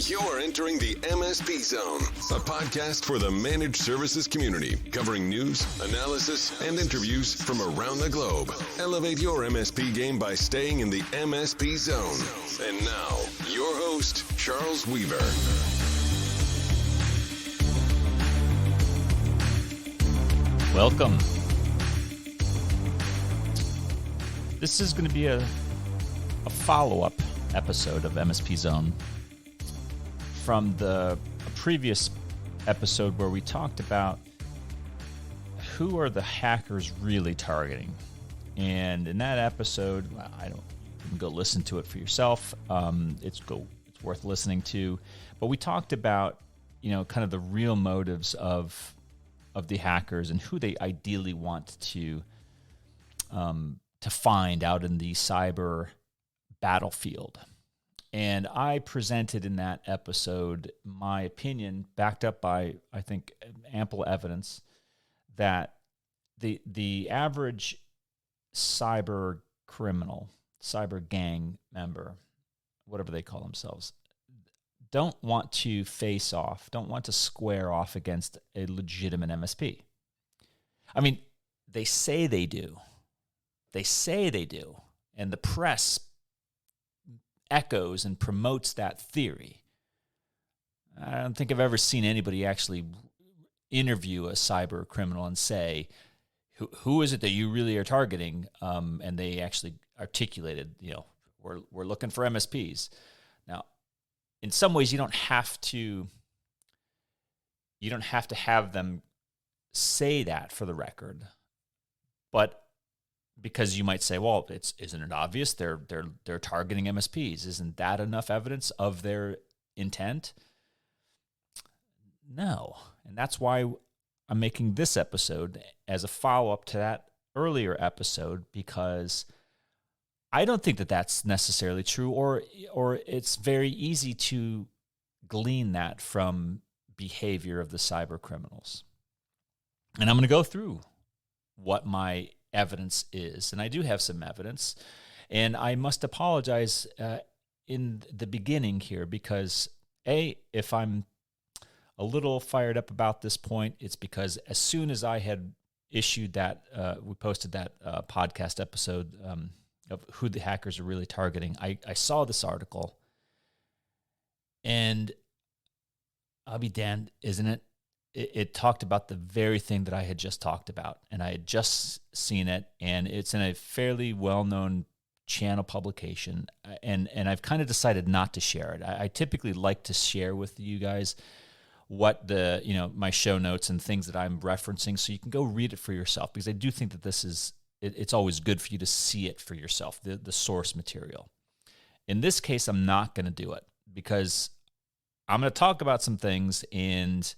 You're entering the MSP Zone, a podcast for the managed services community, covering news, analysis, and interviews from around the globe. Elevate your MSP game by staying in the MSP Zone. And now, your host, Charles Weaver. Welcome. This is going to be a follow-up episode of MSP Zone from the previous episode where we talked about who are the hackers really targeting. And in that episode, you can go listen to it for yourself. It's worth listening to. But we talked about, kind of the real motives of the hackers and who they ideally want to find out in the cyber battlefield. And I presented in that episode my opinion, backed up by, I think, ample evidence, that the average cyber criminal, cyber gang member, whatever they call themselves, don't want to face off, don't want to square off against a legitimate MSP. I mean, they say they do. They say they do. And the press echoes and promotes that theory. I don't think I've ever seen anybody actually interview a cyber criminal and say, who is it that you really are targeting? And they actually articulated, we're looking for MSPs. Now, in some ways, you don't have to have them say that for the record, but because you might say, well, isn't it obvious they're targeting MSPs? Isn't that enough evidence of their intent? No, and that's why I'm making this episode as a follow-up to that earlier episode, because I don't think that that's necessarily true, or it's very easy to glean that from behavior of the cyber criminals. And I'm going to go through what my evidence is, and I do have some evidence, and I must apologize in the beginning here because, if I'm a little fired up about this point, it's because as soon as I had issued that, we posted that podcast episode of who the hackers are really targeting, I saw this article, and I'll be damned, isn't it? It talked about the very thing that I had just talked about, and I had just seen it, and it's in a fairly well-known channel publication, and I've kind of decided not to share it. I typically like to share with you guys what my show notes and things that I'm referencing, so you can go read it for yourself, because I do think that this is, it's always good for you to see it for yourself, the source material. In this case, I'm not going to do it, because I'm going to talk about some things, and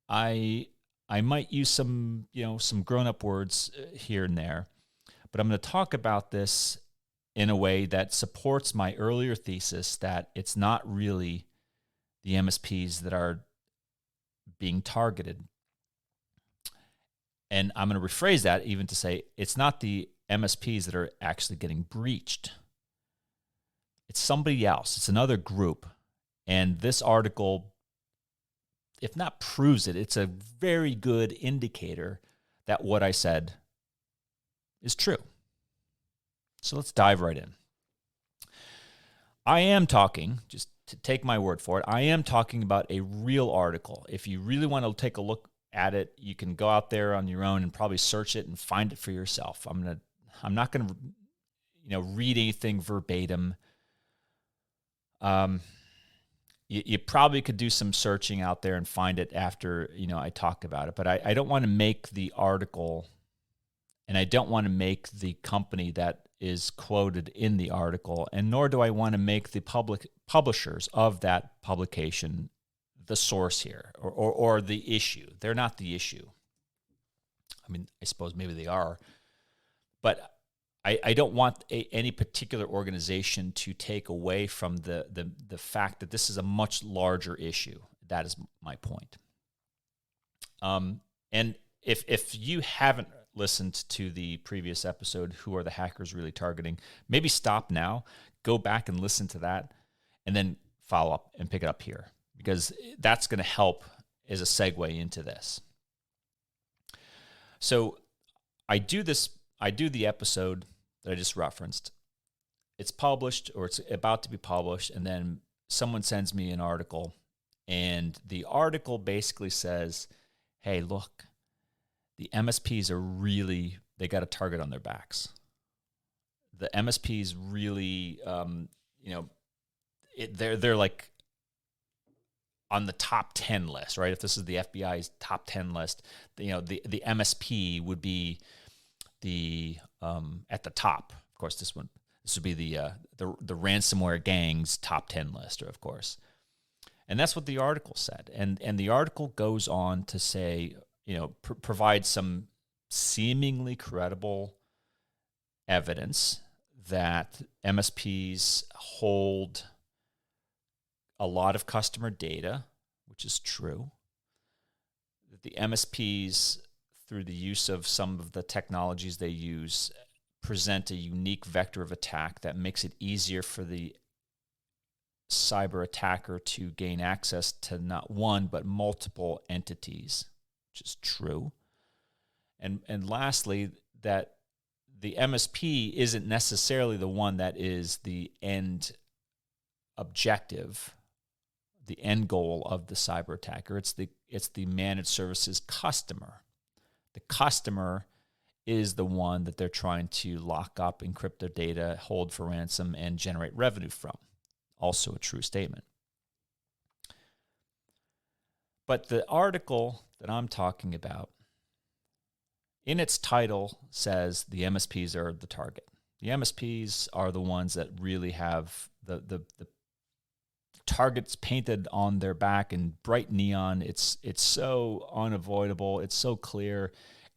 I might use some grown-up words here and there, but I'm going to talk about this in a way that supports my earlier thesis that it's not really the MSPs that are being targeted. And I'm going to rephrase that even to say it's not the MSPs that are actually getting breached. It's somebody else. It's another group. And this article, if not proves it, it's a very good indicator that what I said is true. So let's dive right in. I am talking, just to take my word for it, I am talking about a real article. If you really want to take a look at it, you can go out there on your own and probably search it and find it for yourself. I'm not going to read anything verbatim. You probably could do some searching out there and find it after, I talk about it. But I don't want to make the article, and I don't want to make the company that is quoted in the article, and nor do I want to make the publishers of that publication the source here or the issue. They're not the issue. I mean, I suppose maybe they are. But I don't want any particular organization to take away from the fact that this is a much larger issue. That is my point. And if you haven't listened to the previous episode, Who Are the Hackers Really Targeting, maybe stop now, go back and listen to that, and then follow up and pick it up here, because that's going to help as a segue into this. So I do the episode that I just referenced. It's published, or it's about to be published, and then someone sends me an article, and the article basically says, hey, look, the MSPs are really, they got a target on their backs. The MSPs really, they're like on the top 10 list, right? If this is the FBI's top 10 list, the MSP would be the at the top. Of course, this would be the ransomware gang's top 10 list, of course. And that's what the article said. And the article goes on to say, provide some seemingly credible evidence that MSPs hold a lot of customer data, which is true. That the MSPs, through the use of some of the technologies they use, present a unique vector of attack that makes it easier for the cyber attacker to gain access to not one but multiple entities, which is true. And lastly, that the MSP isn't necessarily the one that is the end objective, the end goal of the cyber attacker. It's the managed services customer. The customer is the one that they're trying to lock up, encrypt their data, hold for ransom, and generate revenue from. Also a true statement. But the article that I'm talking about, in its title, says the MSPs are the target. The MSPs are the ones that really have the targets painted on their back in bright neon. It's so unavoidable. It's so clear.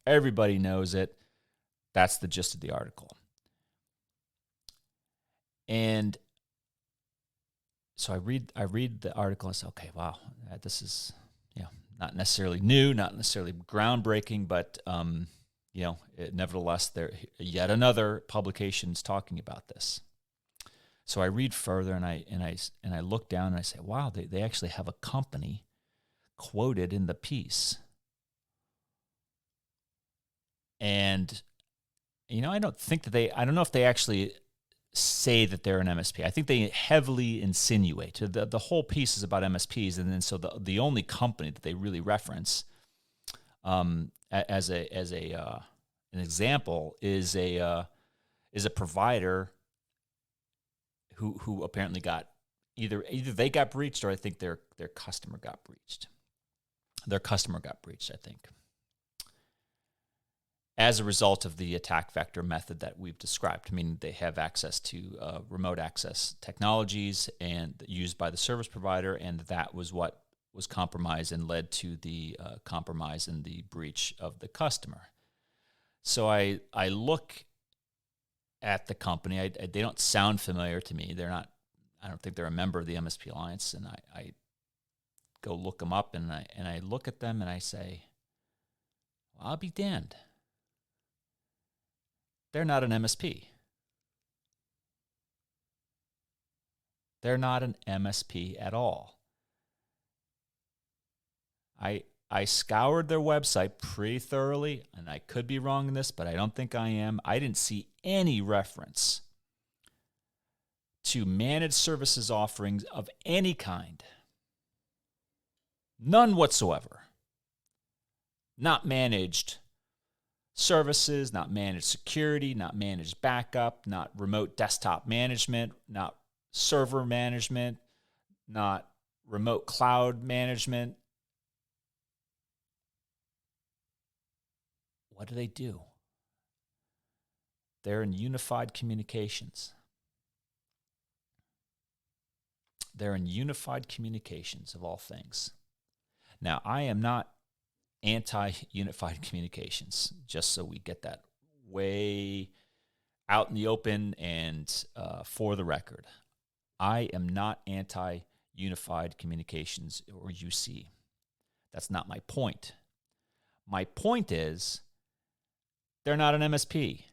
Everybody knows it. That's the gist of the article. And so I read the article and say, okay, wow, this is not necessarily new, not necessarily groundbreaking, but nevertheless, there yet another publication's talking about this. So I read further and I look down and I say, wow, they actually have a company quoted in the piece. And I don't know if they actually say that they're an MSP. I think they heavily insinuate. The whole piece is about MSPs, and then so the only company that they really reference as an example is a provider who apparently got either they got breached, or I think their customer got breached. Their customer got breached, I think, as a result of the attack vector method that we've described. I mean, they have access to remote access technologies and used by the service provider, and that was what was compromised and led to the compromise and the breach of the customer. So I look at the company. They don't sound familiar to me. They're not. I don't think they're a member of the MSP Alliance, and I go look them up, and I look at them and I say, well, I'll be damned. They're not an MSP. They're not an MSP at all. I scoured their website pretty thoroughly, and I could be wrong in this, but I don't think I am. I didn't see any reference to managed services offerings of any kind. None whatsoever. Not managed services, not managed security, not managed backup, not remote desktop management, not server management, not remote cloud management. What do? They're in unified communications. They're in unified communications, of all things. Now, I am not anti-unified communications, just so we get that way out in the open and for the record. I am not anti-unified communications or UC. That's not my point. My point is, they're not an MSP.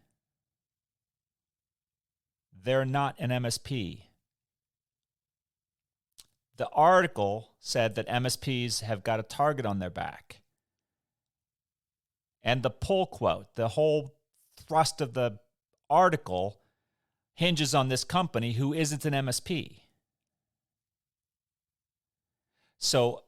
They're not an MSP. The article said that MSPs have got a target on their back. And the pull quote, the whole thrust of the article hinges on this company who isn't an MSP. So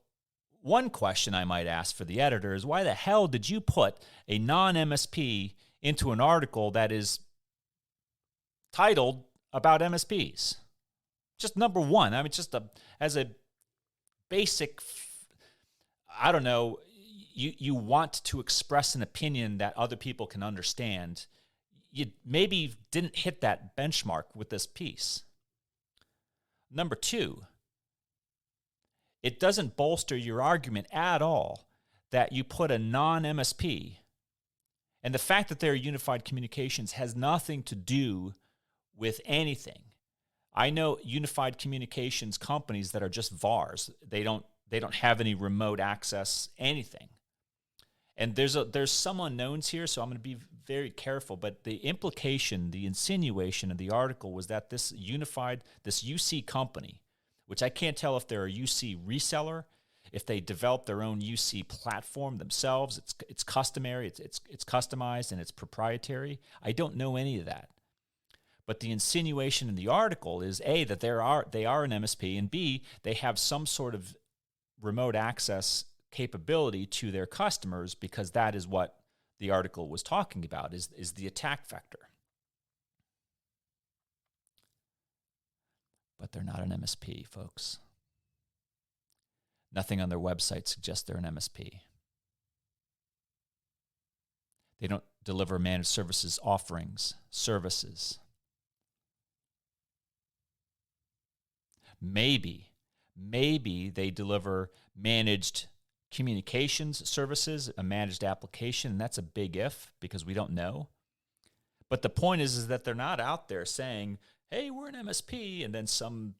one question I might ask for the editor is, why the hell did you put a non-MSP into an article that is titled about MSPs? Just number one. I mean, as a basic, I don't know, you want to express an opinion that other people can understand. You maybe didn't hit that benchmark with this piece. Number two, it doesn't bolster your argument at all that you put a non-MSP, and the fact that they're unified communications has nothing to do with anything. I know unified communications companies that are just VARs. They don't have any remote access, anything. And there's some unknowns here, so I'm going to be very careful. But the implication, the insinuation of the article was that this UC company, which I can't tell if they're a UC reseller, if they develop their own UC platform themselves, it's customary, it's customized, and it's proprietary. I don't know any of that. But the insinuation in the article is A, that they are an MSP, and B, they have some sort of remote access capability to their customers, because that is what the article was talking about, is the attack vector. But they're not an MSP, folks. Nothing on their website suggests they're an MSP. They don't deliver managed services offerings, services. Maybe they deliver managed communications services, a managed application, and that's a big if, because we don't know. But the point is that they're not out there saying, hey, we're an MSP, and then some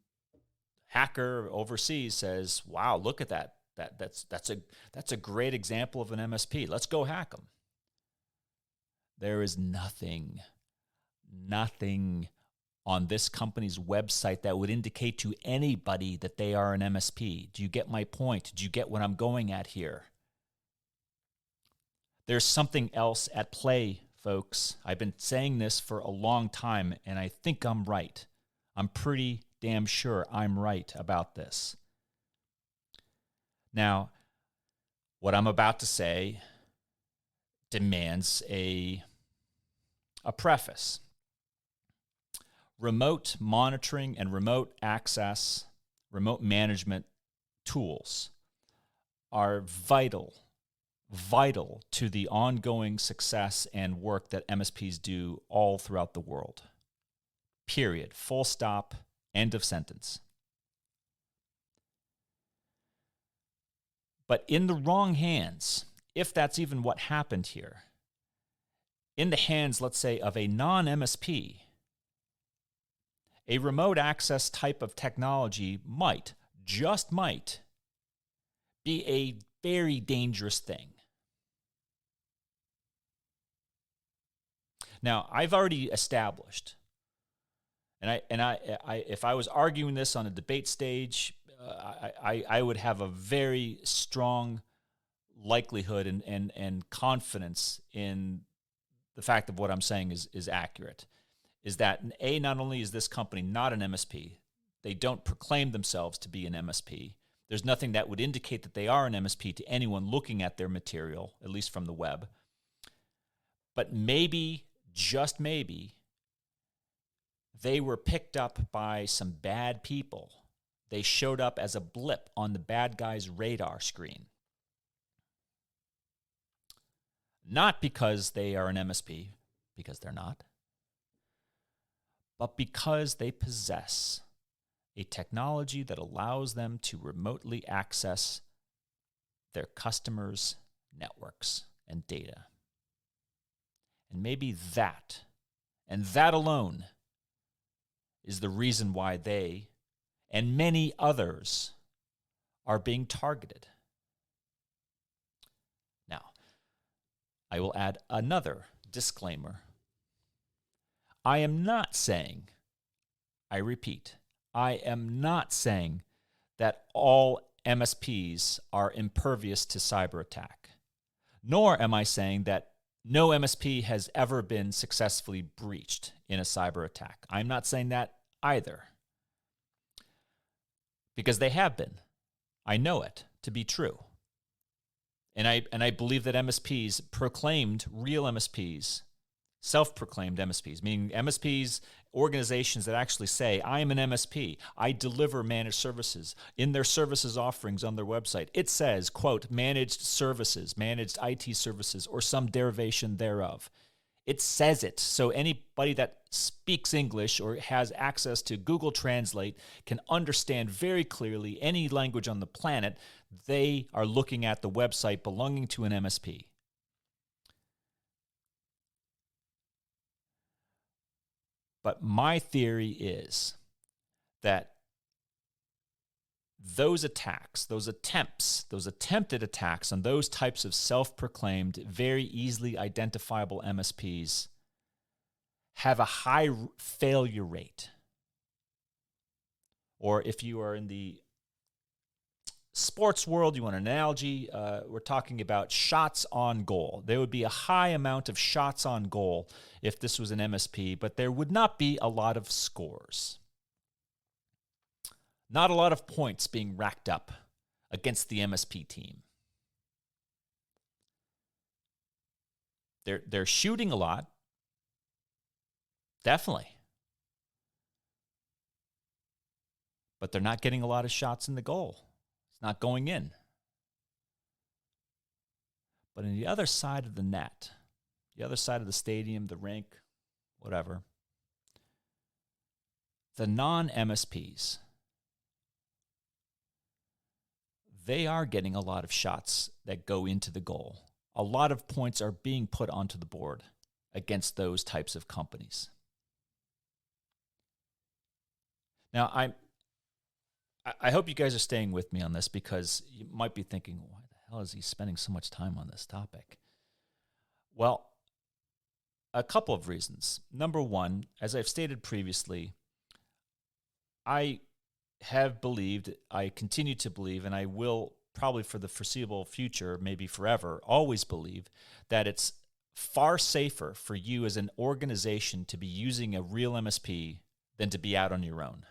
hacker overseas says, wow, look at that. That's a great example of an MSP. Let's go hack them. There is nothing on this company's website that would indicate to anybody that they are an MSP. Do you get my point? Do you get what I'm going at here? There's something else at play, folks. I've been saying this for a long time, and I think I'm right. I'm pretty damn sure I'm right about this. Now, what I'm about to say demands a preface. Remote monitoring and remote access, remote management tools are vital to the ongoing success and work that MSPs do all throughout the world. Period. Full stop. End of sentence. But in the wrong hands, if that's even what happened here, in the hands, let's say, of a non-MSP, a remote access type of technology just might, be a very dangerous thing. Now, I've already established, and I if I was arguing this on a debate stage, I would have a very strong likelihood and confidence in the fact of what I'm saying is accurate. Is that, A, not only is this company not an MSP, they don't proclaim themselves to be an MSP. There's nothing that would indicate that they are an MSP to anyone looking at their material, at least from the web. But maybe, just maybe, they were picked up by some bad people. They showed up as a blip on the bad guy's radar screen. Not because they are an MSP, because they're not, but because they possess a technology that allows them to remotely access their customers' networks and data. And maybe that, and that alone, is the reason why they and many others are being targeted. Now, I will add another disclaimer. I am not saying, I repeat, I am not saying that all MSPs are impervious to cyber attack, nor am I saying that no MSP has ever been successfully breached in a cyber attack. I'm not saying that either, because they have been. I know it to be true. And I believe that MSPs, proclaimed real MSPs, self-proclaimed MSPs, meaning MSPs, organizations that actually say, I am an MSP, I deliver managed services. In their services offerings on their website, it says, quote, managed services, managed IT services, or some derivation thereof. It says it, so anybody that speaks English or has access to Google Translate can understand very clearly any language on the planet. They are looking at the website belonging to an MSP. But my theory is that those attacks, those attempted attacks on those types of self-proclaimed, very easily identifiable MSPs have a high failure rate. Or if you are in the sports world, you want an analogy, we're talking about shots on goal. There would be a high amount of shots on goal if this was an MSP, but there would not be a lot of scores. Not a lot of points being racked up against the MSP team. They're shooting a lot, definitely. But they're not getting a lot of shots in the goal. It's not going in. But on the other side of the net, the other side of the stadium, the rink, whatever, the non-MSPs, they are getting a lot of shots that go into the goal. A lot of points are being put onto the board against those types of companies. Now, I hope you guys are staying with me on this, because you might be thinking, why the hell is he spending so much time on this topic? Well, a couple of reasons. Number one, as I've stated previously, I have believed, I continue to believe, and I will probably for the foreseeable future, maybe forever, always believe that it's far safer for you as an organization to be using a real MSP than to be out on your own.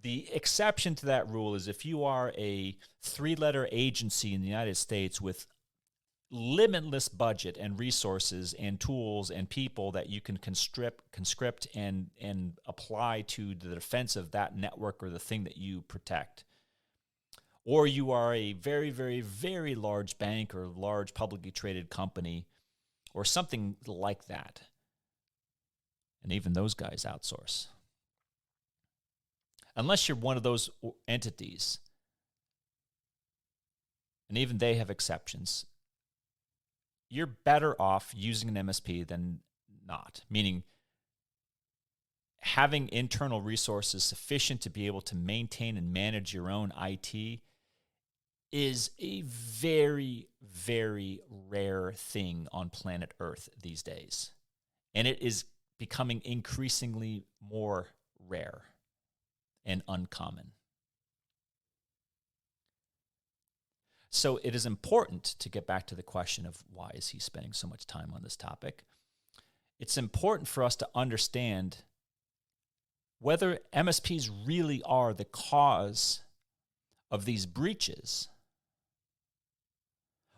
The exception to that rule is if you are a three-letter agency in the United States with limitless budget and resources and tools and people that you can conscript and apply to the defense of that network or the thing that you protect. Or you are a very, very, very large bank or large publicly traded company or something like that. And even those guys outsource. Unless you're one of those entities, and even they have exceptions, you're better off using an MSP than not, meaning having internal resources sufficient to be able to maintain and manage your own IT is a very, very rare thing on planet Earth these days. And it is becoming increasingly more rare and uncommon. So it is important to get back to the question of why is he spending so much time on this topic. It's important for us to understand whether MSPs really are the cause of these breaches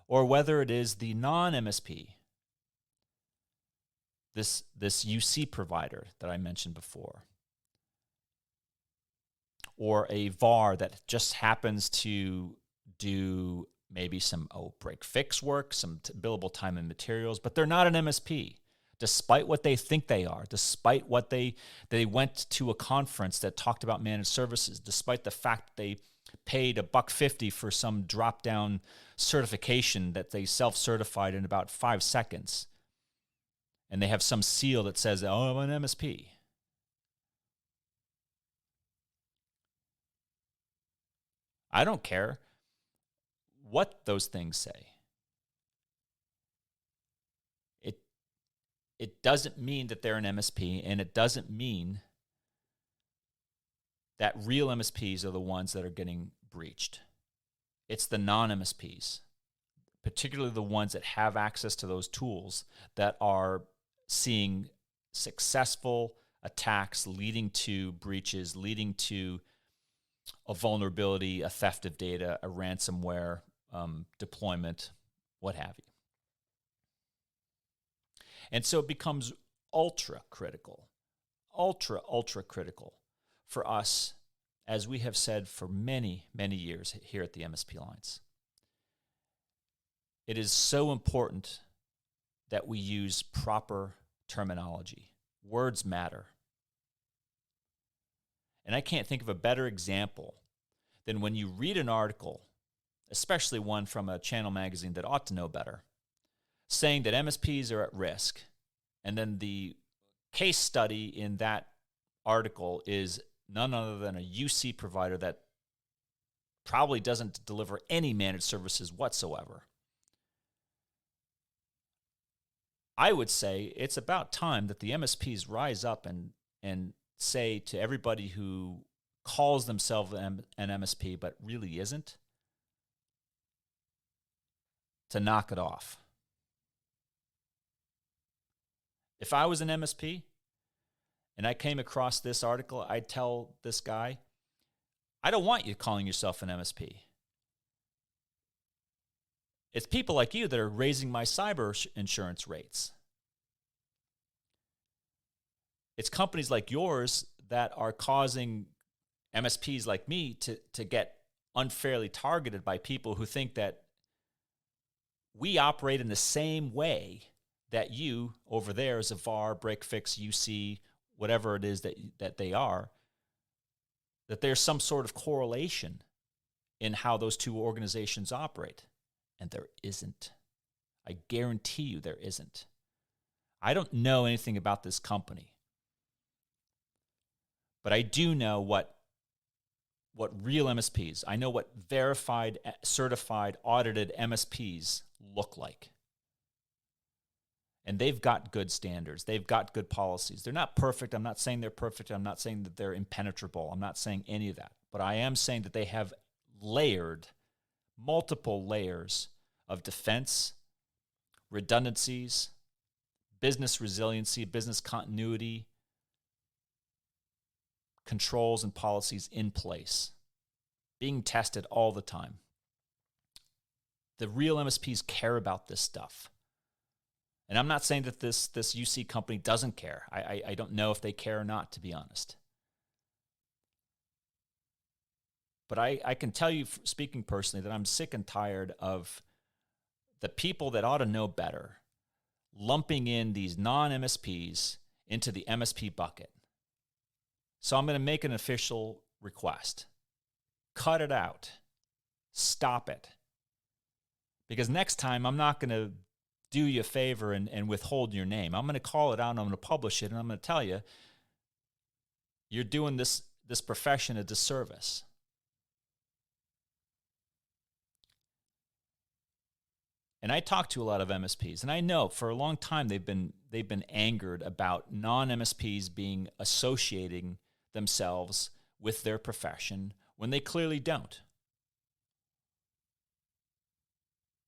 or whether it is the non-MSP, this UC provider that I mentioned before, or a VAR that just happens to do maybe some break fix work, some billable time and materials, but they're not an MSP, despite what they think they are, despite what they went to a conference that talked about managed services, despite the fact that they paid $150 for some drop-down certification that they self-certified in about 5 seconds, and they have some seal that says, oh, I'm an MSP. I don't care what those things say. It doesn't mean that they're an MSP, and it doesn't mean that real MSPs are the ones that are getting breached. It's the non-MSPs, particularly the ones that have access to those tools, that are seeing successful attacks leading to breaches, leading to a vulnerability, a theft of data, a ransomware deployment, what have you. And so it becomes ultra critical for us, as we have said for many, many years here at the MSP Alliance. It is so important that we use proper terminology. Words matter. And I can't think of a better example than when you read an article, especially one from a channel magazine that ought to know better, saying that MSPs are at risk, and then the case study in that article is none other than a UC provider that probably doesn't deliver any managed services whatsoever. I would say it's about time that the MSPs rise up and say to everybody who calls themselves an MSP but really isn't, to knock it off. If I was an MSP and I came across this article, I'd tell this guy, I don't want you calling yourself an MSP. It's people like you that are raising my cyber insurance rates. It's companies like yours that are causing MSPs like me to get unfairly targeted by people who think that we operate in the same way that you over there as a VAR, break-fix, UC, whatever it is that they are, that there's some sort of correlation in how those two organizations operate. And there isn't. I guarantee you there isn't. I don't know anything about this company, but I do know what real MSPs, I know what verified, certified, audited MSPs look like. And they've got good standards. They've got good policies. They're not perfect. I'm not saying they're perfect. I'm not saying that they're impenetrable. I'm not saying any of that. But I am saying that they have layered multiple layers of defense, redundancies, business resiliency, business continuity, controls and policies in place, being tested all the time. The real MSPs care about this stuff. And I'm not saying that this UC company doesn't care. I don't know if they care or not, to be honest. But I can tell you, speaking personally, that I'm sick and tired of the people that ought to know better lumping in these non-MSPs into the MSP bucket. So I'm going to make an official request. Cut it out. Stop it. Because next time I'm not going to do you a favor and withhold your name. I'm going to call it out and I'm going to publish it and I'm going to tell you, you're doing this profession a disservice. And I talk to a lot of MSPs, and I know for a long time they've been angered about non-MSPs being associating themselves with their profession when they clearly don't.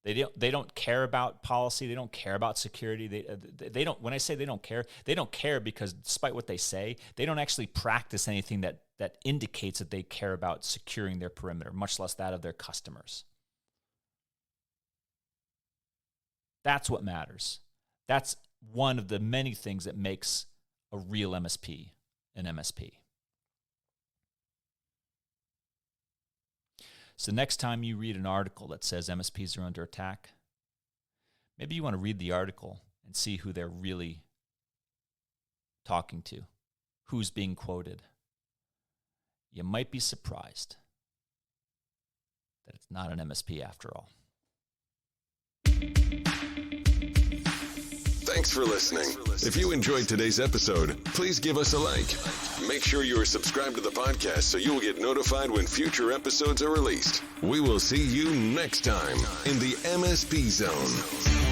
They don't care about policy. They don't care about security. They don't. When I say they don't care because despite what they say, they don't actually practice anything that indicates that they care about securing their perimeter, much less that of their customers. That's what matters. That's one of the many things that makes a real MSP an MSP. So next time you read an article that says MSPs are under attack, maybe you want to read the article and see who they're really talking to, who's being quoted. You might be surprised that it's not an MSP after all. Thanks for listening. If you enjoyed today's episode, please give us a like. Make sure you are subscribed to the podcast so you will get notified when future episodes are released. We will see you next time in the MSP Zone.